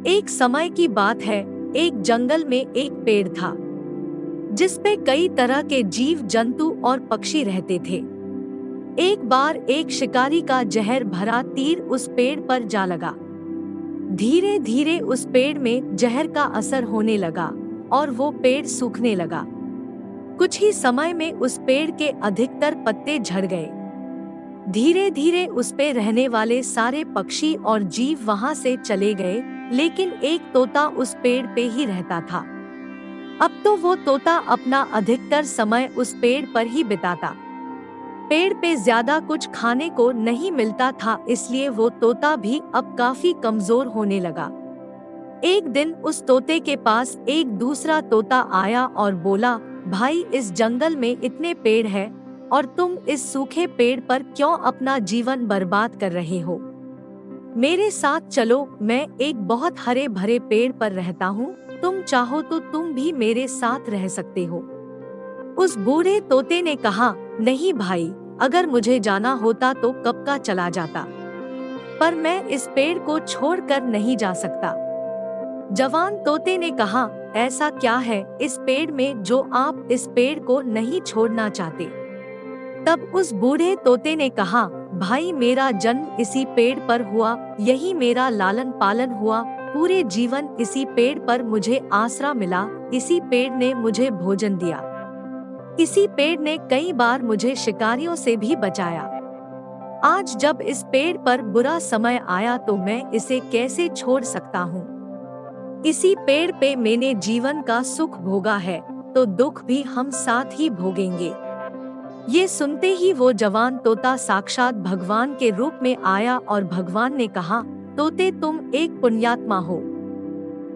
एक समय की बात है, एक जंगल में एक पेड़ था जिस पे कई तरह के जीव जंतु और पक्षी रहते थे। एक बार एक शिकारी का जहर भरा तीर उस पेड़ पर जा लगा। धीरे धीरे उस पेड़ में जहर का असर होने लगा और वो पेड़ सूखने लगा। कुछ ही समय में उस पेड़ के अधिकतर पत्ते झड़ गए। धीरे धीरे उस पे रहने वाले सारे पक्षी और जीव वहां से चले गए, लेकिन एक तोता उस पेड़ पे ही रहता था। अब तो वो तोता अपना अधिकतर समय उस पेड़ पर ही बिताता। पेड़ पे ज्यादा कुछ खाने को नहीं मिलता था, इसलिए वो तोता भी अब काफी कमजोर होने लगा। एक दिन उस तोते के पास एक दूसरा तोता आया और बोला, भाई, इस जंगल में इतने पेड़ हैं और तुम इस सूखे पेड़ पर क्यों अपना जीवन बर्बाद कर रहे हो? मेरे साथ चलो, मैं एक बहुत हरे भरे पेड़ पर रहता हूँ, तुम चाहो तो तुम भी मेरे साथ रह सकते हो। उस बूढ़े तोते ने कहा, नहीं भाई, अगर मुझे जाना होता तो कब का चला जाता, पर मैं इस पेड़ को छोड़कर नहीं जा सकता। जवान तोते ने कहा, ऐसा क्या है इस पेड़ में जो आप इस पेड़ को नहीं छोड़ना चाहते? तब उस बूढ़े तोते ने कहा, भाई, मेरा जन्म इसी पेड़ पर हुआ, यही मेरा लालन पालन हुआ, पूरे जीवन इसी पेड़ पर मुझे आसरा मिला, इसी पेड़ ने मुझे भोजन दिया, इसी पेड़ ने कई बार मुझे शिकारियों से भी बचाया। आज जब इस पेड़ पर बुरा समय आया तो मैं इसे कैसे छोड़ सकता हूँ? इसी पेड़ पे मैंने जीवन का सुख भोगा है, तो दुख भी हम साथ ही भोगेंगे। ये सुनते ही वो जवान तोता साक्षात भगवान के रूप में आया और भगवान ने कहा, तोते, तुम एक पुण्यात्मा हो।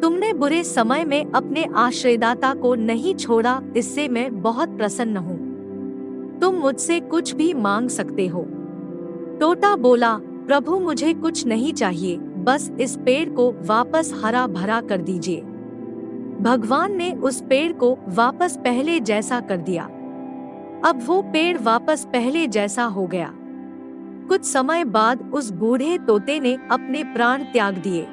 तुमने बुरे समय में अपने आश्रयदाता को नहीं छोड़ा, इससे मैं बहुत प्रसन्न हूँ। तुम मुझसे कुछ भी मांग सकते हो। तोता बोला, प्रभु, मुझे कुछ नहीं चाहिए, बस इस पेड़ को वापस हरा भरा कर दीजिए। भगवान ने उस पेड़ को वापस पहले जैसा कर दिया। अब वो पेड़ वापस पहले जैसा हो गया। कुछ समय बाद उस बूढ़े तोते ने अपने प्राण त्याग दिए।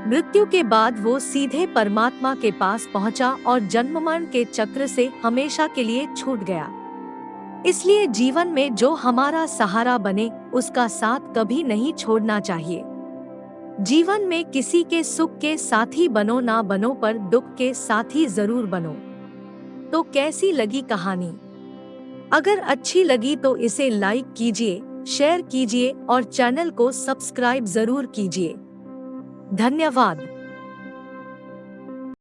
मृत्यु के बाद वो सीधे परमात्मा के पास पहुंचा और जन्म मरण के चक्र से हमेशा के लिए छूट गया। इसलिए जीवन में जो हमारा सहारा बने, उसका साथ कभी नहीं छोड़ना चाहिए। जीवन में किसी के सुख के साथी बनो ना बनो, पर दुख के साथी जरूर बनो। तो कैसी लगी कहानी? अगर अच्छी लगी तो इसे लाइक कीजिए, शेयर कीजिए और चैनल को सब्सक्राइब जरूर कीजिए। धन्यवाद।